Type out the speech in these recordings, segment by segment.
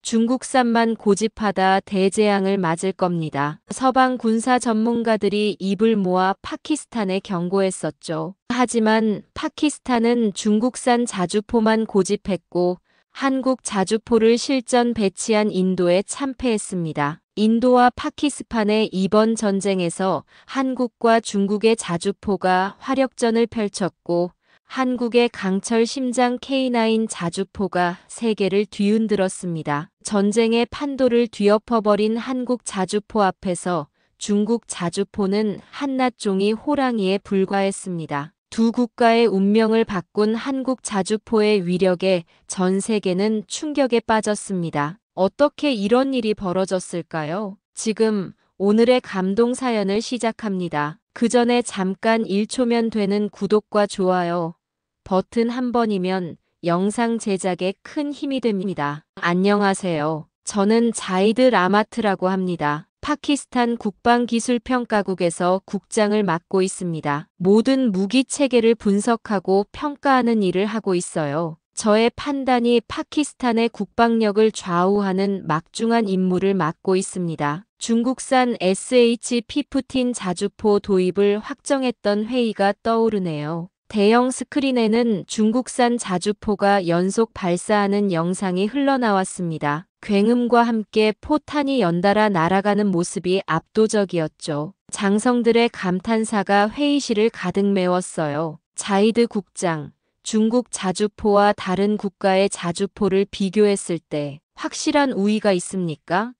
중국산만 고집하다 대재앙을 맞을 겁니다. 서방 군사 전문가들이 입을 모아 파키스탄에 경고했었죠. 하지만 파키스탄은 중국산 자주포만 고집했고 한국 자주포를 실전 배치한 인도에 참패했습니다. 인도와 파키스탄의 이번 전쟁에서 한국과 중국의 자주포가 화력전을 펼쳤고 한국의 강철 심장 K9 자주포가 세계를 뒤흔들었습니다. 전쟁의 판도를 뒤엎어버린 한국 자주포 앞에서 중국 자주포는 한낱 종이 호랑이에 불과했습니다. 두 국가의 운명을 바꾼 한국 자주포의 위력에 전 세계는 충격에 빠졌습니다. 어떻게 이런 일이 벌어졌을까요? 지금 오늘의 감동 사연을 시작합니다. 그 전에 잠깐 1초면 되는 구독과 좋아요 버튼 한 번이면 영상 제작에 큰 힘이 됩니다. 안녕하세요. 저는 자이드 라마트라고 합니다. 파키스탄 국방기술평가국에서 국장을 맡고 있습니다. 모든 무기 체계를 분석하고 평가하는 일을 하고 있어요. 저의 판단이 파키스탄의 국방력을 좌우하는 막중한 임무를 맡고 있습니다. 중국산 SH-P-15 자주포 도입을 확정했던 회의가 떠오르네요. 대형 스크린에는 중국산 자주포가 연속 발사하는 영상이 흘러나왔습니다. 굉음과 함께 포탄이 연달아 날아가는 모습이 압도적이었죠. 장성들의 감탄사가 회의실을 가득 메웠어요. 자이드 국장, 중국 자주포와 다른 국가의 자주포를 비교했을 때 확실한 우위가 있습니까?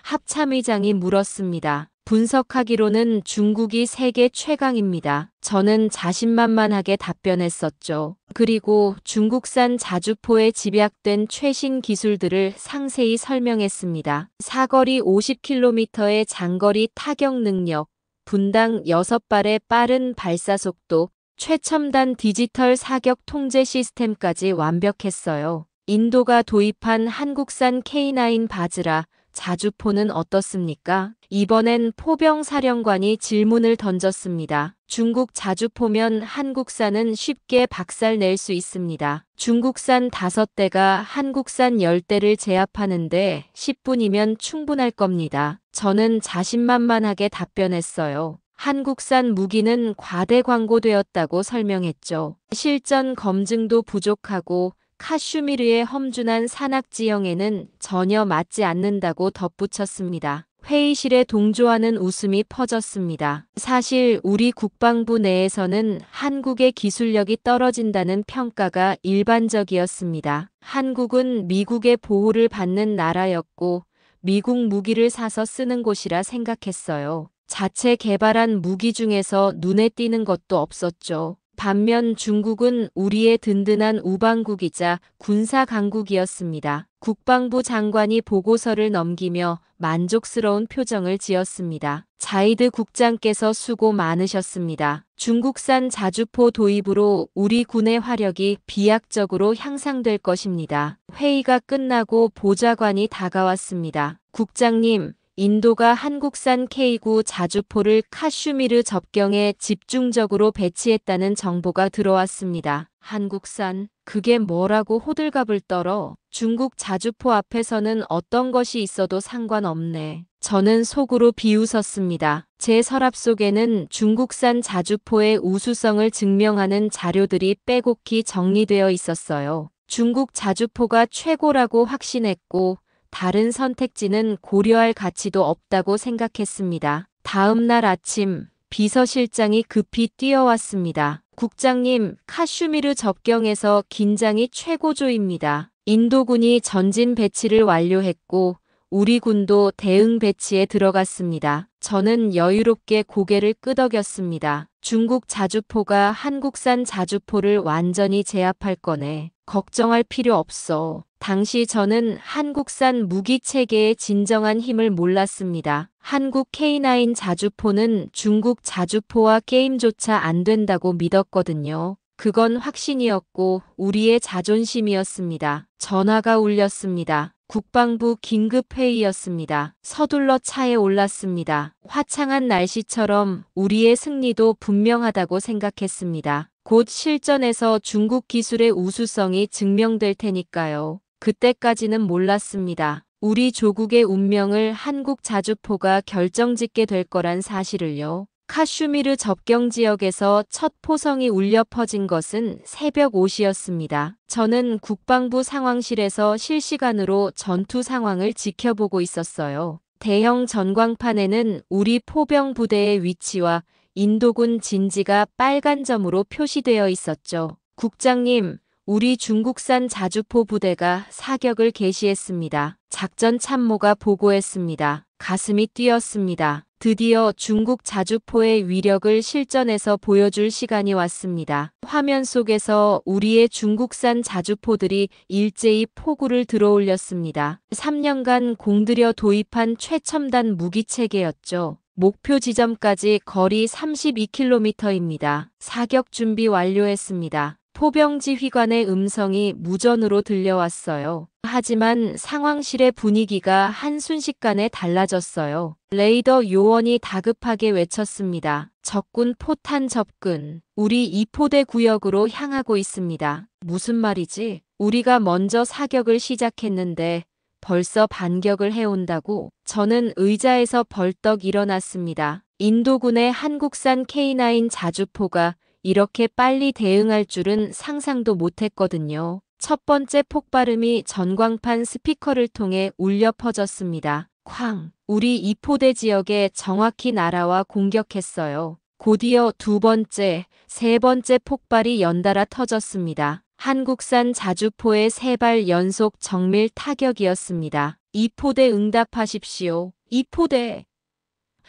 합참의장이 물었습니다. 분석하기로는 중국이 세계 최강입니다. 저는 자신만만하게 답변했었죠. 그리고 중국산 자주포에 집약된 최신 기술들을 상세히 설명했습니다. 사거리 50km의 장거리 타격 능력, 분당 6발의 빠른 발사 속도, 최첨단 디지털 사격 통제 시스템까지 완벽했어요. 인도가 도입한 한국산 K9 바즈라 자주포는 어떻습니까? 이번엔 포병사령관이 질문을 던졌습니다. 중국 자주포면 한국산은 쉽게 박살낼 수 있습니다. 중국산 5대가 한국산 10대를 제압하는데 10분이면 충분할 겁니다. 저는 자신만만하게 답변했어요. 한국산 무기는 과대 광고되었다고 설명했죠. 실전 검증도 부족하고 카슈미르의 험준한 산악 지형에는 전혀 맞지 않는다고 덧붙였습니다. 회의실에 동조하는 웃음이 퍼졌습니다. 사실 우리 국방부 내에서는 한국의 기술력이 떨어진다는 평가가 일반적이었습니다. 한국은 미국의 보호를 받는 나라였고 미국 무기를 사서 쓰는 곳이라 생각했어요. 자체 개발한 무기 중에서 눈에 띄는 것도 없었죠. 반면 중국은 우리의 든든한 우방국이자 군사 강국이었습니다. 국방부 장관이 보고서를 넘기며 만족스러운 표정을 지었습니다. 자이드 국장께서 수고 많으셨습니다. 중국산 자주포 도입으로 우리 군의 화력이 비약적으로 향상될 것입니다. 회의가 끝나고 보좌관이 다가왔습니다. 국장님, 인도가 한국산 K9 자주포를 카슈미르 접경에 집중적으로 배치했다는 정보가 들어왔습니다. 한국산? 그게 뭐라고 호들갑을 떨어? 중국 자주포 앞에서는 어떤 것이 있어도 상관없네. 저는 속으로 비웃었습니다. 제 서랍 속에는 중국산 자주포의 우수성을 증명하는 자료들이 빼곡히 정리되어 있었어요. 중국 자주포가 최고라고 확신했고 다른 선택지는 고려할 가치도 없다고 생각했습니다. 다음 날 아침 비서실장이 급히 뛰어왔습니다. 국장님, 카슈미르 접경에서 긴장이 최고조입니다. 인도군이 전진 배치를 완료했고 우리 군도 대응 배치에 들어갔습니다. 저는 여유롭게 고개를 끄덕였습니다. 중국 자주포가 한국산 자주포를 완전히 제압할 거네. 걱정할 필요 없어. 당시 저는 한국산 무기 체계의 진정한 힘을 몰랐습니다. 한국 K9 자주포는 중국 자주포와 게임조차 안 된다고 믿었거든요. 그건 확신이었고 우리의 자존심이었습니다. 전화가 울렸습니다. 국방부 긴급회의였습니다. 서둘러 차에 올랐습니다. 화창한 날씨처럼 우리의 승리도 분명하다고 생각했습니다. 곧 실전에서 중국 기술의 우수성이 증명될 테니까요. 그때까지는 몰랐습니다. 우리 조국의 운명을 한국 자주포가 결정짓게 될 거란 사실을요. 카슈미르 접경 지역에서 첫 포성이 울려 퍼진 것은 새벽 5시였습니다. 저는 국방부 상황실에서 실시간으로 전투 상황을 지켜보고 있었어요. 대형 전광판에는 우리 포병 부대의 위치와 인도군 진지가 빨간 점으로 표시되어 있었죠. 국장님, 우리 중국산 자주포 부대가 사격을 개시했습니다. 작전 참모가 보고했습니다. 가슴이 뛰었습니다. 드디어 중국 자주포의 위력을 실전에서 보여줄 시간이 왔습니다. 화면 속에서 우리의 중국산 자주포들이 일제히 포구를 들어올렸습니다. 3년간 공들여 도입한 최첨단 무기체계였죠. 목표 지점까지 거리 32km입니다. 사격 준비 완료했습니다. 포병 지휘관의 음성이 무전으로 들려왔어요. 하지만 상황실의 분위기가 한순식간에 달라졌어요. 레이더 요원이 다급하게 외쳤습니다. 적군 포탄 접근. 우리 2포대 구역으로 향하고 있습니다. 무슨 말이지? 우리가 먼저 사격을 시작했는데 벌써 반격을 해온다고? 저는 의자에서 벌떡 일어났습니다. 인도군의 한국산 K9 자주포가 이렇게 빨리 대응할 줄은 상상도 못했거든요. 첫 번째 폭발음이 전광판 스피커를 통해 울려 퍼졌습니다. 쾅! 우리 2포대 지역에 정확히 날아와 공격했어요. 곧이어 두 번째, 세 번째 폭발이 연달아 터졌습니다. 한국산 자주포의 3발 연속 정밀 타격이었습니다. 2포대 응답하십시오. 2포대!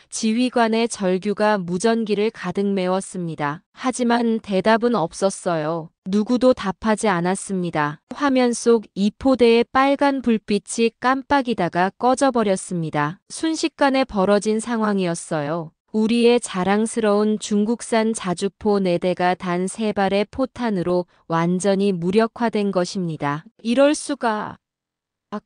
지휘관의 절규가 무전기를 가득 메웠습니다. 하지만 대답은 없었어요. 누구도 답하지 않았습니다. 화면 속 2포대의 빨간 불빛이 깜빡이다가 꺼져버렸습니다. 순식간에 벌어진 상황이었어요. 우리의 자랑스러운 중국산 자주포 4대가 단 3발의 포탄으로 완전히 무력화된 것입니다. 이럴 수가...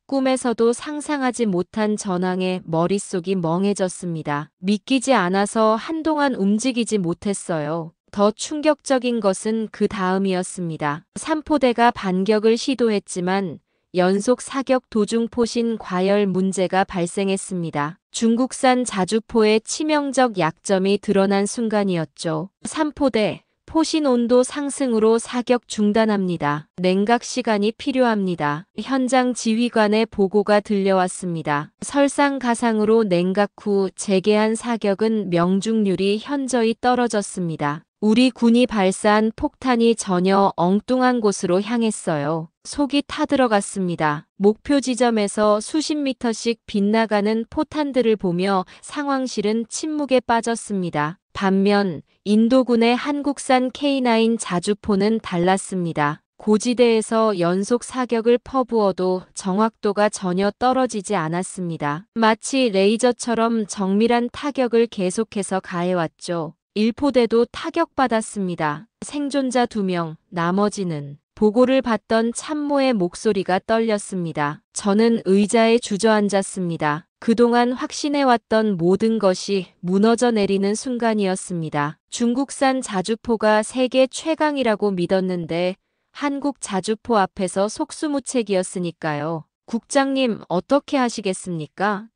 꿈에서도 상상하지 못한 전황에 머릿속이 멍해졌습니다. 믿기지 않아서 한동안 움직이지 못했어요. 더 충격적인 것은 그 다음이었습니다. 3포대가 반격을 시도했지만 연속 사격 도중 포신 과열 문제가 발생했습니다. 중국산 자주포의 치명적 약점이 드러난 순간이었죠. 3포대 포신 온도 상승으로 사격 중단합니다. 냉각 시간이 필요합니다. 현장 지휘관의 보고가 들려왔습니다. 설상가상으로 냉각 후 재개한 사격은 명중률이 현저히 떨어졌습니다. 우리 군이 발사한 폭탄이 전혀 엉뚱한 곳으로 향했어요. 속이 타들어갔습니다. 목표 지점에서 수십 미터씩 빗나가는 포탄들을 보며 상황실은 침묵에 빠졌습니다. 반면 인도군의 한국산 K9 자주포는 달랐습니다. 고지대에서 연속 사격을 퍼부어도 정확도가 전혀 떨어지지 않았습니다. 마치 레이저처럼 정밀한 타격을 계속해서 가해왔죠. 1포대도 타격받았습니다. 생존자 2명, 나머지는... 보고를 받던 참모의 목소리가 떨렸습니다. 저는 의자에 주저앉았습니다. 그동안 확신해왔던 모든 것이 무너져 내리는 순간이었습니다. 중국산 자주포가 세계 최강이라고 믿었는데 한국 자주포 앞에서 속수무책이었으니까요. 국장님, 어떻게 하시겠습니까?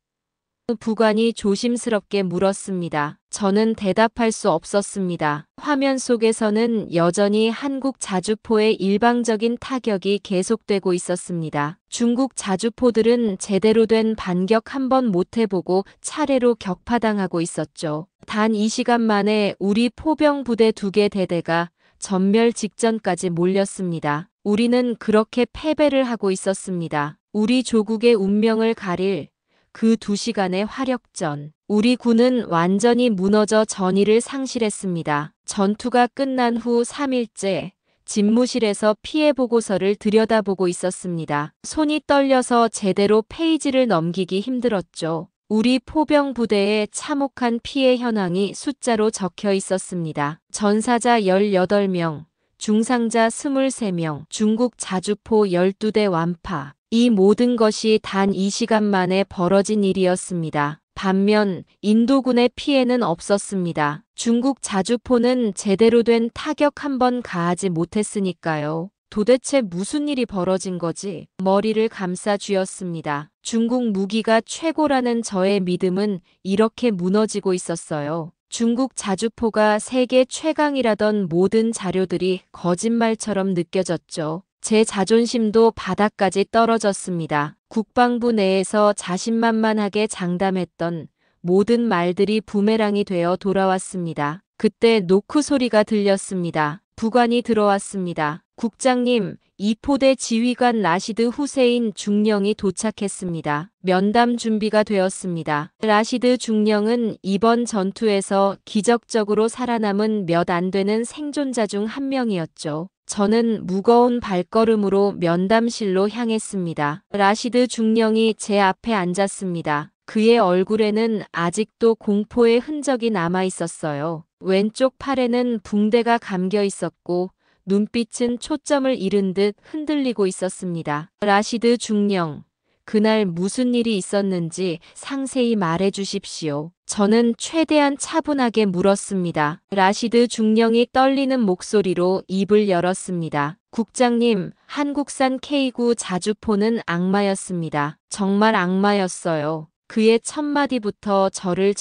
부관이 조심스럽게 물었습니다. 저는 대답할 수 없었습니다. 화면 속에서는 여전히 한국 자주포의 일방적인 타격이 계속되고 있었습니다. 중국 자주포들은 제대로 된 반격 한 번 못 해보고 차례로 격파당하고 있었죠. 단 2시간 만에 우리 포병 부대 2개 대대가 전멸 직전까지 몰렸습니다. 우리는 그렇게 패배를 하고 있었습니다. 우리 조국의 운명을 가릴 그 2시간의 화력전. 우리 군은 완전히 무너져 전의를 상실했습니다. 전투가 끝난 후 3일째 집무실에서 피해 보고서를 들여다보고 있었습니다. 손이 떨려서 제대로 페이지를 넘기기 힘들었죠. 우리 포병 부대의 참혹한 피해 현황이 숫자로 적혀 있었습니다. 전사자 18명, 중상자 23명, 중국 자주포 12대 완파. 이 모든 것이 단 2시간 만에 벌어진 일이었습니다. 반면 인도군의 피해는 없었습니다. 중국 자주포는 제대로 된 타격 한 번 가하지 못했으니까요. 도대체 무슨 일이 벌어진 거지? 머리를 감싸 쥐었습니다. 중국 무기가 최고라는 저의 믿음은 이렇게 무너지고 있었어요. 중국 자주포가 세계 최강이라던 모든 자료들이 거짓말처럼 느껴졌죠. 제 자존심도 바닥까지 떨어졌습니다. 국방부 내에서 자신만만하게 장담했던 모든 말들이 부메랑이 되어 돌아왔습니다. 그때 노크 소리가 들렸습니다. 부관이 들어왔습니다. 국장님, 2포대 지휘관 라시드 후세인 중령이 도착했습니다. 면담 준비가 되었습니다. 라시드 중령은 이번 전투에서 기적적으로 살아남은 몇 안 되는 생존자 중 한 명이었죠. 저는 무거운 발걸음으로 면담실로 향했습니다. 라시드 중령이 제 앞에 앉았습니다. 그의 얼굴에는 아직도 공포의 흔적이 남아 있었어요. 왼쪽 팔에는 붕대가 감겨 있었고 눈빛은 초점을 잃은 듯 흔들리고 있었습니다. 라시드 중령, 그날 무슨 일이 있었는지 상세히 말해 주십시오. 저는 최대한 차분하게 물었습니다. 라시드 중령이 떨리는 목소리로 입을 열었습니다. 국장님, 한국산 K9 자주포는 악마였습니다. 정말 악마였어요. 그의 첫 마디부터 저를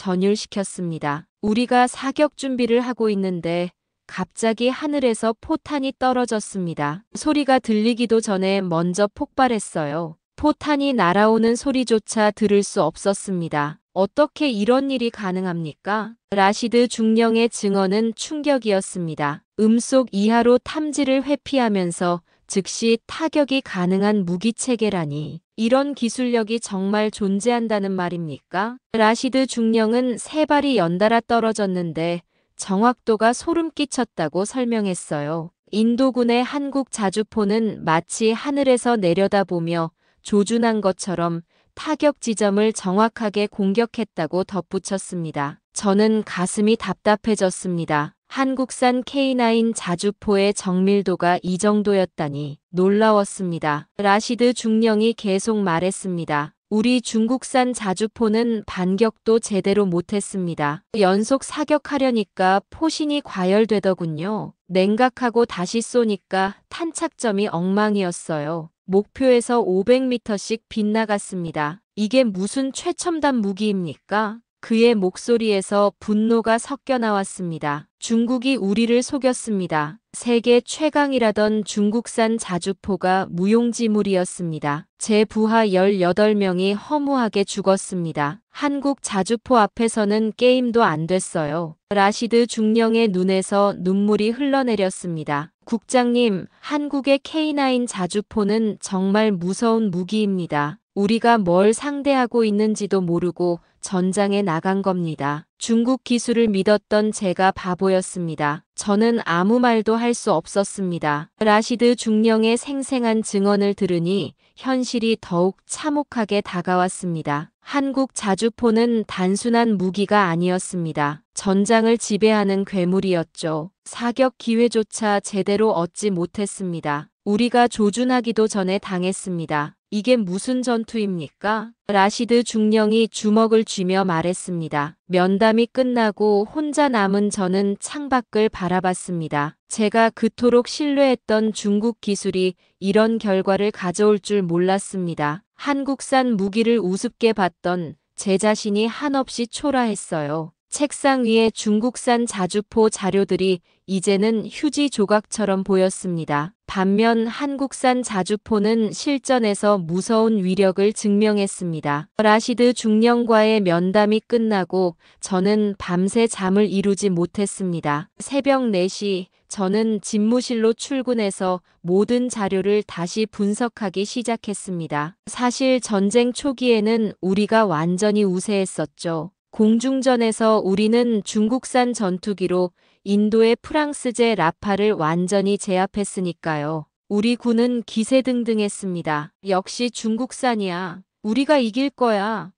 전율시켰습니다. 우리가 사격 준비를 하고 있는데 갑자기 하늘에서 포탄이 떨어졌습니다. 소리가 들리기도 전에 먼저 폭발했어요. 포탄이 날아오는 소리조차 들을 수 없었습니다. 어떻게 이런 일이 가능합니까? 라시드 중령의 증언은 충격이었습니다. 음속 이하로 탐지를 회피하면서 즉시 타격이 가능한 무기체계라니. 이런 기술력이 정말 존재한다는 말입니까? 라시드 중령은 세 발이 연달아 떨어졌는데 정확도가 소름 끼쳤다고 설명했어요. 인도군의 한국 자주포는 마치 하늘에서 내려다보며 조준한 것처럼 타격 지점을 정확하게 공격했다고 덧붙였습니다. 저는 가슴이 답답해졌습니다. 한국산 K9 자주포의 정밀도가 이 정도였다니 놀라웠습니다. 라시드 중령이 계속 말했습니다. 우리 중국산 자주포는 반격도 제대로 못했습니다. 연속 사격하려니까 포신이 과열되더군요. 냉각하고 다시 쏘니까 탄착점이 엉망이었어요. 목표에서 500m씩 빗나갔습니다. 이게 무슨 최첨단 무기입니까? 그의 목소리에서 분노가 섞여 나왔습니다. 중국이 우리를 속였습니다. 세계 최강이라던 중국산 자주포가 무용지물이었습니다. 제 부하 18명이 허무하게 죽었습니다. 한국 자주포 앞에서는 게임도 안 됐어요. 라시드 중령의 눈에서 눈물이 흘러내렸습니다. 국장님, 한국의 K9 자주포는 정말 무서운 무기입니다. 우리가 뭘 상대하고 있는지도 모르고 전장에 나간 겁니다. 중국 기술을 믿었던 제가 바보였습니다. 저는 아무 말도 할 수 없었습니다. 라시드 중령의 생생한 증언을 들으니 현실이 더욱 참혹하게 다가왔습니다. 한국 자주포는 단순한 무기가 아니었습니다. 전장을 지배하는 괴물이었죠. 사격 기회조차 제대로 얻지 못했습니다. 우리가 조준하기도 전에 당했습니다. 이게 무슨 전투입니까? 라시드 중령이 주먹을 쥐며 말했습니다. 면담이 끝나고 혼자 남은 저는 창밖을 바라봤습니다. 제가 그토록 신뢰했던 중국 기술이 이런 결과를 가져올 줄 몰랐습니다. 한국산 무기를 우습게 봤던 제 자신이 한없이 초라했어요. 책상 위에 중국산 자주포 자료들이 이제는 휴지 조각처럼 보였습니다. 반면 한국산 자주포는 실전에서 무서운 위력을 증명했습니다. 라시드 중령과의 면담이 끝나고 저는 밤새 잠을 이루지 못했습니다. 새벽 4시 저는 집무실로 출근해서 모든 자료를 다시 분석하기 시작했습니다. 사실 전쟁 초기에는 우리가 완전히 우세했었죠. 공중전에서 우리는 중국산 전투기로 인도의 프랑스제 라파를 완전히 제압했으니까요. 우리 군은 기세등등했습니다. 역시 중국산이야. 우리가 이길 거야.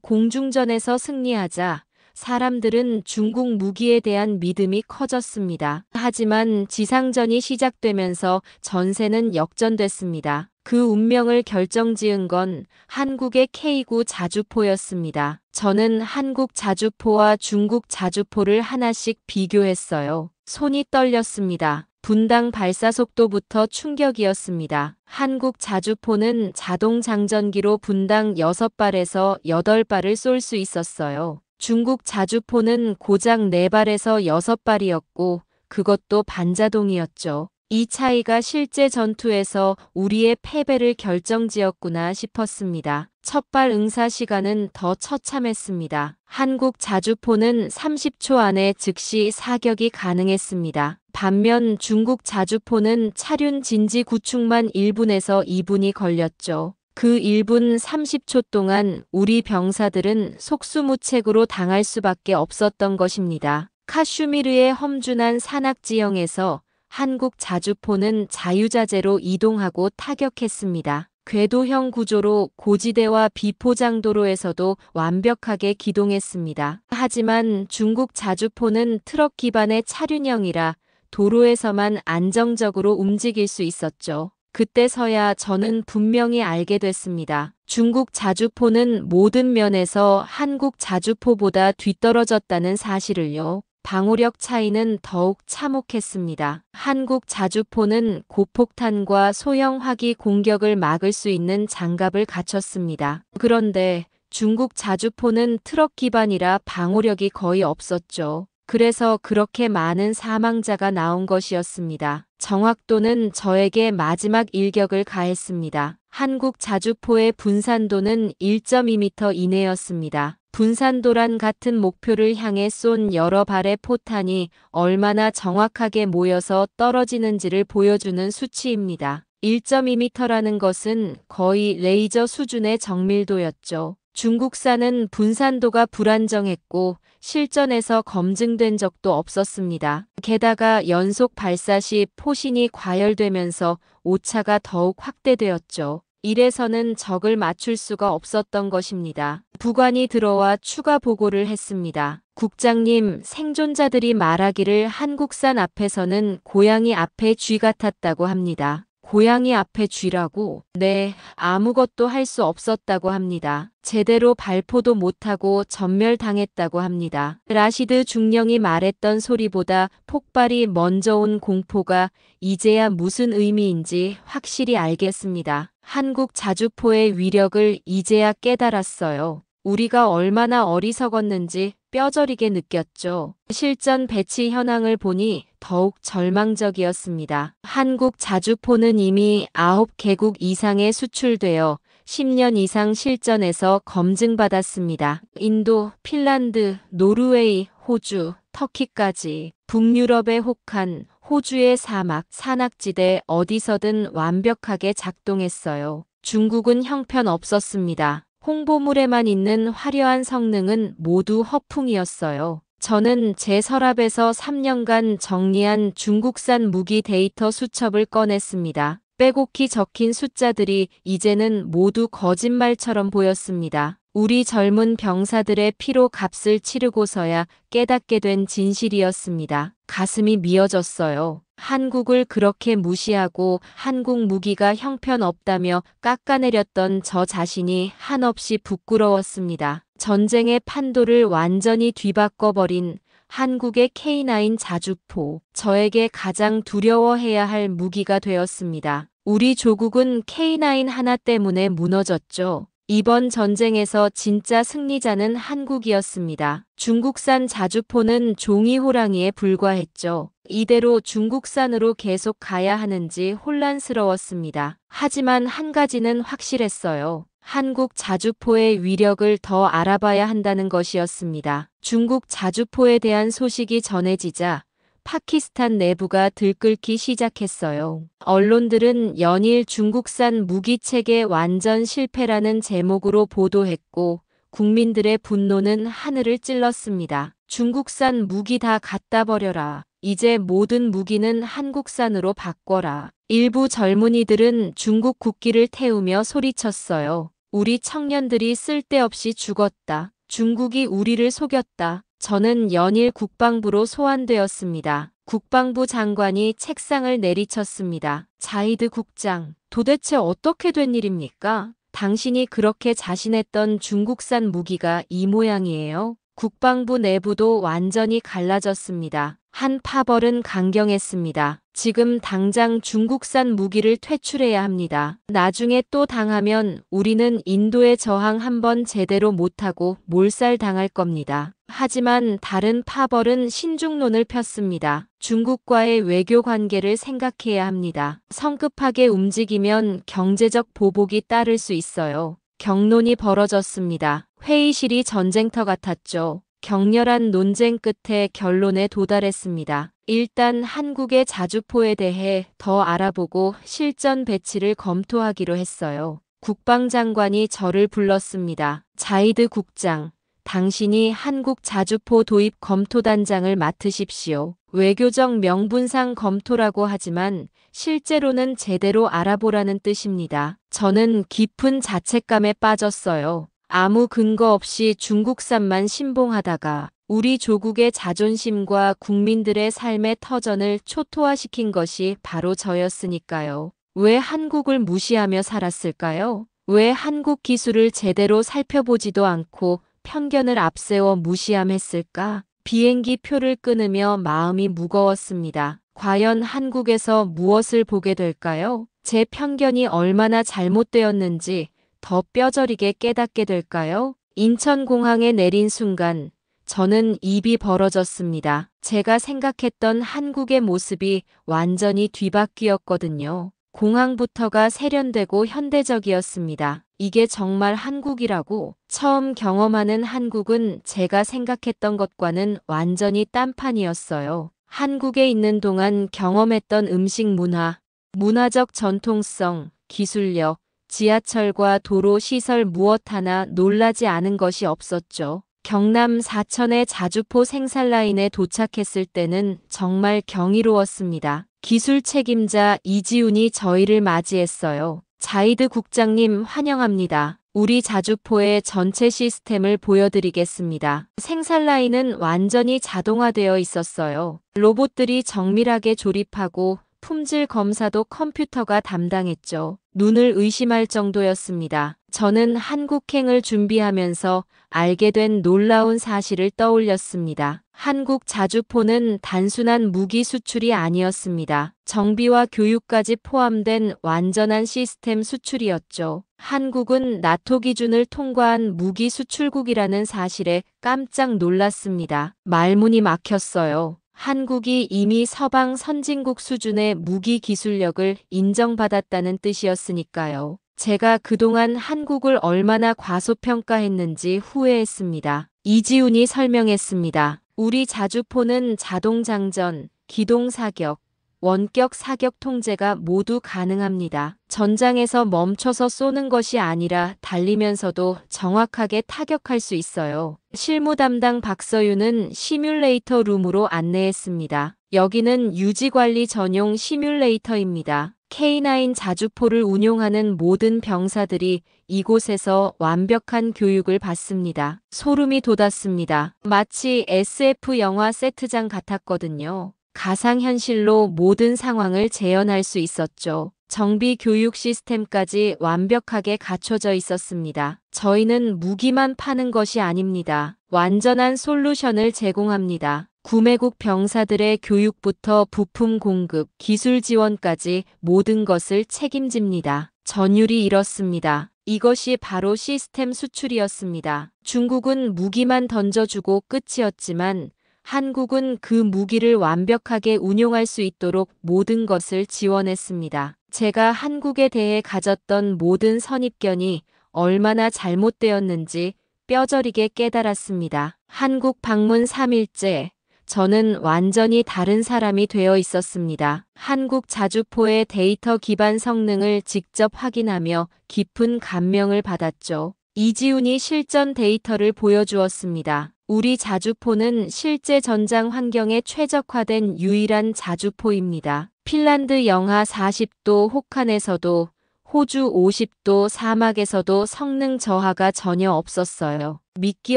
공중전에서 승리하자 사람들은 중국 무기에 대한 믿음이 커졌습니다. 하지만 지상전이 시작되면서 전세는 역전됐습니다. 그 운명을 결정지은 건 한국의 K9 자주포였습니다. 저는 한국 자주포와 중국 자주포를 하나씩 비교했어요. 손이 떨렸습니다. 분당 발사 속도부터 충격이었습니다. 한국 자주포는 자동 장전기로 분당 6발에서 8발을 쏠 수 있었어요. 중국 자주포는 고작 4발에서 6발이었고 그것도 반자동이었죠. 이 차이가 실제 전투에서 우리의 패배를 결정지었구나 싶었습니다. 첫발 응사 시간은 더 처참했습니다. 한국 자주포는 30초 안에 즉시 사격이 가능했습니다. 반면 중국 자주포는 차륜 진지 구축만 1분에서 2분이 걸렸죠. 그 1분 30초 동안 우리 병사들은 속수무책으로 당할 수밖에 없었던 것입니다. 카슈미르의 험준한 산악지형에서 한국 자주포는 자유자재로 이동하고 타격했습니다. 궤도형 구조로 고지대와 비포장도로에서도 완벽하게 기동했습니다. 하지만 중국 자주포는 트럭 기반의 차륜형이라 도로에서만 안정적으로 움직일 수 있었죠. 그때서야 저는 분명히 알게 됐습니다. 중국 자주포는 모든 면에서 한국 자주포보다 뒤떨어졌다는 사실을요. 방호력 차이는 더욱 참혹했습니다. 한국 자주포는 고폭탄과 소형 화기 공격을 막을 수 있는 장갑을 갖췄습니다. 그런데 중국 자주포는 트럭 기반이라 방호력이 거의 없었죠. 그래서 그렇게 많은 사망자가 나온 것이었습니다. 정확도는 저에게 마지막 일격을 가했습니다. 한국 자주포의 분산도는 1.2m 이내였습니다. 분산도란 같은 목표를 향해 쏜 여러 발의 포탄이 얼마나 정확하게 모여서 떨어지는지를 보여주는 수치입니다. 1.2m라는 것은 거의 레이저 수준의 정밀도였죠. 중국산은 분산도가 불안정했고 실전에서 검증된 적도 없었습니다. 게다가 연속 발사 시 포신이 과열되면서 오차가 더욱 확대되었죠. 이래서는 적을 맞출 수가 없었던 것입니다. 부관이 들어와 추가 보고를 했습니다. 국장님, 생존자들이 말하기를 한국산 앞에서는 고양이 앞에 쥐 같았다고 합니다. 고양이 앞에 쥐라고? 네, 아무것도 할 수 없었다고 합니다. 제대로 발포도 못하고 전멸당했다고 합니다. 라시드 중령이 말했던 소리보다 폭발이 먼저 온 공포가 이제야 무슨 의미인지 확실히 알겠습니다. 한국 자주포의 위력을 이제야 깨달았어요. 우리가 얼마나 어리석었는지 뼈저리게 느꼈죠. 실전 배치 현황을 보니 더욱 절망적이었습니다. 한국 자주포는 이미 9개국 이상에 수출되어 10년 이상 실전에서 검증받았습니다. 인도, 핀란드, 노르웨이, 호주, 터키까지 북유럽의 혹한, 호주의 사막, 산악지대 어디서든 완벽하게 작동했어요. 중국은 형편없었습니다. 홍보물에만 있는 화려한 성능은 모두 허풍이었어요. 저는 제 서랍에서 3년간 정리한 중국산 무기 데이터 수첩을 꺼냈습니다. 빼곡히 적힌 숫자들이 이제는 모두 거짓말처럼 보였습니다. 우리 젊은 병사들의 피로 값을 치르고서야 깨닫게 된 진실이었습니다. 가슴이 미어졌어요. 한국을 그렇게 무시하고 한국 무기가 형편없다며 깎아내렸던 저 자신이 한없이 부끄러웠습니다. 전쟁의 판도를 완전히 뒤바꿔버린 한국의 K9 자주포, 저에게 가장 두려워해야 할 무기가 되었습니다. 우리 조국은 K9 하나 때문에 무너졌죠. 이번 전쟁에서 진짜 승리자는 한국이었습니다. 중국산 자주포는 종이 호랑이에 불과했죠. 이대로 중국산으로 계속 가야 하는지 혼란스러웠습니다. 하지만 한 가지는 확실했어요. 한국 자주포의 위력을 더 알아봐야 한다는 것이었습니다. 중국 자주포에 대한 소식이 전해지자 파키스탄 내부가 들끓기 시작했어요. 언론들은 연일 중국산 무기체계 완전 실패라는 제목으로 보도했고 국민들의 분노는 하늘을 찔렀습니다. 중국산 무기 다 갖다 버려라. 이제 모든 무기는 한국산으로 바꿔라. 일부 젊은이들은 중국 국기를 태우며 소리쳤어요. 우리 청년들이 쓸데없이 죽었다. 중국이 우리를 속였다. 저는 연일 국방부로 소환되었습니다. 국방부 장관이 책상을 내리쳤습니다. 자히드 국장, 도대체 어떻게 된 일입니까? 당신이 그렇게 자신했던 중국산 무기가 이 모양이에요? 국방부 내부도 완전히 갈라졌습니다. 한 파벌은 강경했습니다. 지금 당장 중국산 무기를 퇴출해야 합니다. 나중에 또 당하면 우리는 인도의 저항 한번 제대로 못하고 몰살당할 겁니다. 하지만 다른 파벌은 신중론을 폈습니다. 중국과의 외교 관계를 생각해야 합니다. 성급하게 움직이면 경제적 보복이 따를 수 있어요. 격론이 벌어졌습니다. 회의실이 전쟁터 같았죠. 격렬한 논쟁 끝에 결론에 도달했습니다. 일단 한국의 자주포에 대해 더 알아보고 실전 배치를 검토하기로 했어요. 국방장관이 저를 불렀습니다. 자이드 국장, 당신이 한국 자주포 도입 검토단장을 맡으십시오. 외교적 명분상 검토라고 하지만 실제로는 제대로 알아보라는 뜻입니다. 저는 깊은 자책감에 빠졌어요. 아무 근거 없이 중국산만 신봉하다가 우리 조국의 자존심과 국민들의 삶의 터전을 초토화시킨 것이 바로 저였으니까요. 왜 한국을 무시하며 살았을까요? 왜 한국 기술을 제대로 살펴보지도 않고 편견을 앞세워 무시함했을까? 비행기 표를 끊으며 마음이 무거웠습니다. 과연 한국에서 무엇을 보게 될까요? 제 편견이 얼마나 잘못되었는지 더 뼈저리게 깨닫게 될까요? 인천공항에 내린 순간 저는 입이 벌어졌습니다. 제가 생각했던 한국의 모습이 완전히 뒤바뀌었거든요. 공항부터가 세련되고 현대적이었습니다. 이게 정말 한국이라고. 처음 경험하는 한국은 제가 생각했던 것과는 완전히 딴판이었어요. 한국에 있는 동안 경험했던 음식 문화, 문화적 전통성, 기술력, 지하철과 도로 시설 무엇 하나 놀라지 않은 것이 없었죠. 경남 사천의 자주포 생산라인에 도착했을 때는 정말 경이로웠습니다. 기술 책임자 이지훈이 저희를 맞이했어요. 자이드 국장님 환영합니다. 우리 자주포의 전체 시스템을 보여드리겠습니다. 생산라인은 완전히 자동화되어 있었어요. 로봇들이 정밀하게 조립하고 품질 검사도 컴퓨터가 담당했죠. 눈을 의심할 정도였습니다. 저는 한국행을 준비하면서 알게 된 놀라운 사실을 떠올렸습니다. 한국 자주포는 단순한 무기 수출이 아니었습니다. 정비와 교육까지 포함된 완전한 시스템 수출이었죠. 한국은 나토 기준을 통과한 무기 수출국이라는 사실에 깜짝 놀랐습니다. 말문이 막혔어요. 한국이 이미 서방 선진국 수준의 무기 기술력을 인정받았다는 뜻이었으니까요. 제가 그동안 한국을 얼마나 과소평가했는지 후회했습니다. 이지훈이 설명했습니다. 우리 자주포는 자동장전, 기동사격, 원격 사격 통제가 모두 가능합니다. 전장에서 멈춰서 쏘는 것이 아니라 달리면서도 정확하게 타격할 수 있어요. 실무 담당 박서윤은 시뮬레이터 룸으로 안내했습니다. 여기는 유지관리 전용 시뮬레이터입니다. K9 자주포를 운용하는 모든 병사들이 이곳에서 완벽한 교육을 받습니다. 소름이 돋았습니다. 마치 SF 영화 세트장 같았거든요. 가상현실로 모든 상황을 재현할 수 있었죠. 정비 교육 시스템까지 완벽하게 갖춰져 있었습니다. 저희는 무기만 파는 것이 아닙니다. 완전한 솔루션을 제공합니다. 구매국 병사들의 교육부터 부품 공급, 기술 지원까지 모든 것을 책임집니다. 전율이 이렇습니다. 이것이 바로 시스템 수출이었습니다. 중국은 무기만 던져주고 끝이었지만 한국은 그 무기를 완벽하게 운용할 수 있도록 모든 것을 지원했습니다. 제가 한국에 대해 가졌던 모든 선입견이 얼마나 잘못되었는지 뼈저리게 깨달았습니다. 한국 방문 3일째, 저는 완전히 다른 사람이 되어 있었습니다. 한국 자주포의 데이터 기반 성능을 직접 확인하며 깊은 감명을 받았죠. 이지훈이 실전 데이터를 보여주었습니다. 우리 자주포는 실제 전장 환경에 최적화된 유일한 자주포입니다. 핀란드 영하 40도 혹한에서도 호주 50도 사막에서도 성능 저하가 전혀 없었어요. 믿기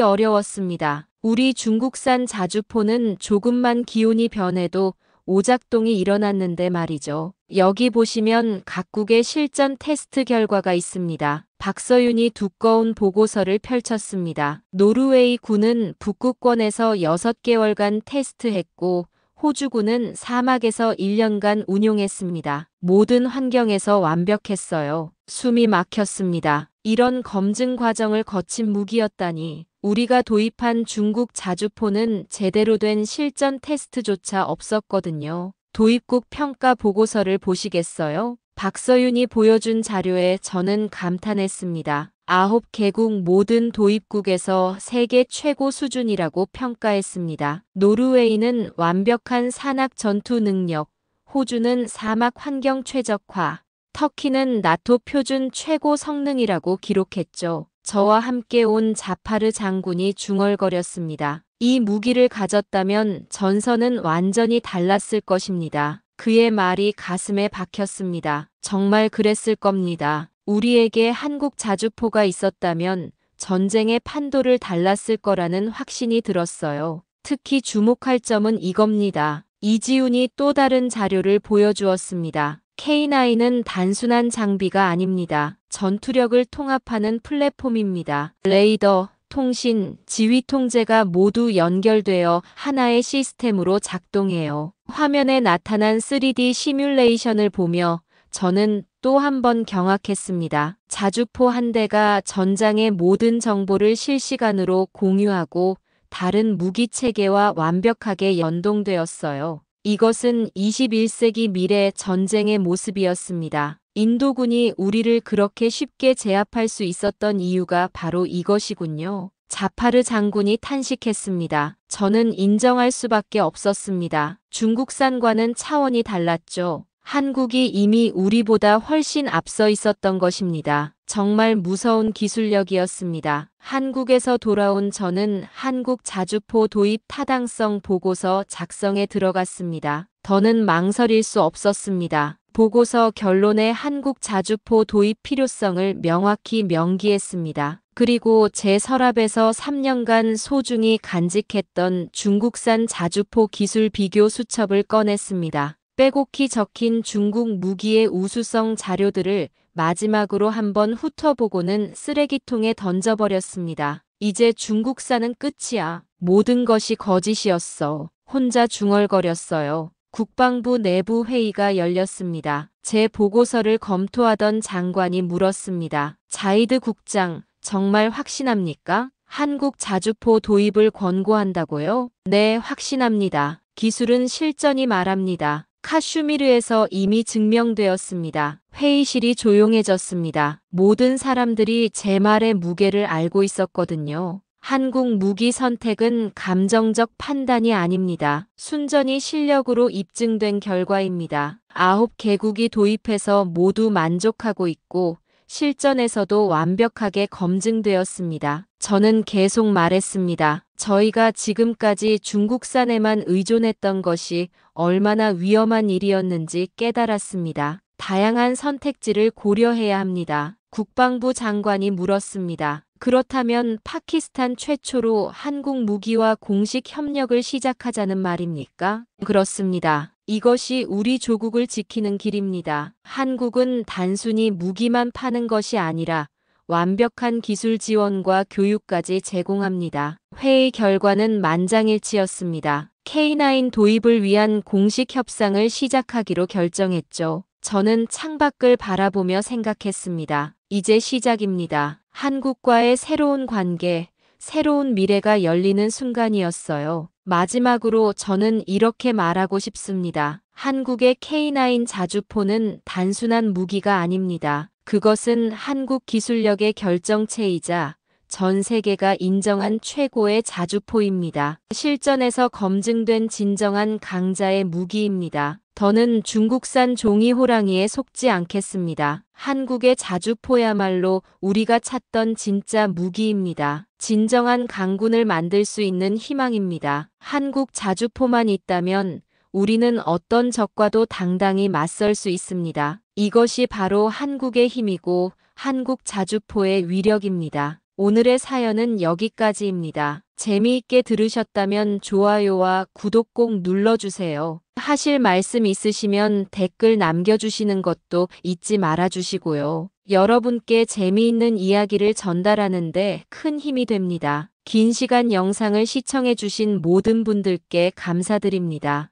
어려웠습니다. 우리 중국산 자주포는 조금만 기온이 변해도 오작동이 일어났는데 말이죠. 여기 보시면 각국의 실전 테스트 결과가 있습니다. 박서윤이 두꺼운 보고서를 펼쳤습니다. 노르웨이 군은 북극권에서 6개월간 테스트했고 호주군은 사막에서 1년간 운용했습니다. 모든 환경에서 완벽했어요. 숨이 막혔습니다. 이런 검증 과정을 거친 무기였다니. 우리가 도입한 중국 자주포는 제대로 된 실전 테스트조차 없었거든요. 도입국 평가 보고서를 보시겠어요? 박서윤이 보여준 자료에 저는 감탄했습니다. 9개국 모든 도입국에서 세계 최고 수준이라고 평가했습니다. 노르웨이는 완벽한 산악 전투 능력, 호주는 사막 환경 최적화, 터키는 나토 표준 최고 성능이라고 기록했죠. 저와 함께 온 자파르 장군이 중얼거렸습니다. 이 무기를 가졌다면 전선은 완전히 달랐을 것입니다. 그의 말이 가슴에 박혔습니다. 정말 그랬을 겁니다. 우리에게 한국 자주포가 있었다면 전쟁의 판도를 달랐을 거라는 확신이 들었어요. 특히 주목할 점은 이겁니다. 이지훈이 또 다른 자료를 보여주었습니다. K9은 단순한 장비가 아닙니다. 전투력을 통합하는 플랫폼입니다. 레이더, 통신, 지휘 통제가 모두 연결되어 하나의 시스템으로 작동해요. 화면에 나타난 3D 시뮬레이션을 보며 저는 또 한 번 경악했습니다. 자주포 한 대가 전장의 모든 정보를 실시간으로 공유하고 다른 무기 체계와 완벽하게 연동되었어요. 이것은 21세기 미래 전쟁의 모습이었습니다. 인도군이 우리를 그렇게 쉽게 제압할 수 있었던 이유가 바로 이것이군요. 자파르 장군이 탄식했습니다. 저는 인정할 수밖에 없었습니다. 중국산과는 차원이 달랐죠. 한국이 이미 우리보다 훨씬 앞서 있었던 것입니다. 정말 무서운 기술력이었습니다. 한국에서 돌아온 저는 한국 자주포 도입 타당성 보고서 작성에 들어갔습니다. 더는 망설일 수 없었습니다. 보고서 결론에 한국 자주포 도입 필요성을 명확히 명기했습니다. 그리고 제 서랍에서 3년간 소중히 간직했던 중국산 자주포 기술 비교 수첩을 꺼냈습니다. 빼곡히 적힌 중국 무기의 우수성 자료들을 마지막으로 한번 훑어보고는 쓰레기통에 던져버렸습니다. 이제 중국산은 끝이야. 모든 것이 거짓이었어. 혼자 중얼거렸어요. 국방부 내부 회의가 열렸습니다. 제 보고서를 검토하던 장관이 물었습니다. 자이드 국장, 정말 확신합니까? 한국 자주포 도입을 권고한다고요? 네, 확신합니다. 기술은 실전이 말합니다. 카슈미르에서 이미 증명되었습니다. 회의실이 조용해졌습니다. 모든 사람들이 제 말의 무게를 알고 있었거든요. 한국 무기 선택은 감정적 판단이 아닙니다. 순전히 실력으로 입증된 결과입니다. 9개국이 도입해서 모두 만족하고 있고 실전에서도 완벽하게 검증되었습니다. 저는 계속 말했습니다. 저희가 지금까지 중국산에만 의존했던 것이 얼마나 위험한 일이었는지 깨달았습니다. 다양한 선택지를 고려해야 합니다. 국방부 장관이 물었습니다. 그렇다면 파키스탄 최초로 한국 무기와 공식 협력을 시작하자는 말입니까? 그렇습니다. 이것이 우리 조국을 지키는 길입니다. 한국은 단순히 무기만 파는 것이 아니라 완벽한 기술 지원과 교육까지 제공합니다. 회의 결과는 만장일치였습니다. K9 도입을 위한 공식 협상을 시작하기로 결정했죠. 저는 창밖을 바라보며 생각했습니다. 이제 시작입니다. 한국과의 새로운 관계, 새로운 미래가 열리는 순간이었어요. 마지막으로 저는 이렇게 말하고 싶습니다. 한국의 K9 자주포는 단순한 무기가 아닙니다. 그것은 한국 기술력의 결정체이자 전 세계가 인정한 최고의 자주포입니다. 실전에서 검증된 진정한 강자의 무기입니다. 더는 중국산 종이 호랑이에 속지 않겠습니다. 한국의 자주포야말로 우리가 찾던 진짜 무기입니다. 진정한 강군을 만들 수 있는 희망입니다. 한국 자주포만 있다면 우리는 어떤 적과도 당당히 맞설 수 있습니다. 이것이 바로 한국의 힘이고 한국 자주포의 위력입니다. 오늘의 사연은 여기까지입니다. 재미있게 들으셨다면 좋아요와 구독 꼭 눌러주세요. 하실 말씀 있으시면 댓글 남겨주시는 것도 잊지 말아주시고요. 여러분께 재미있는 이야기를 전달하는데 큰 힘이 됩니다. 긴 시간 영상을 시청해주신 모든 분들께 감사드립니다.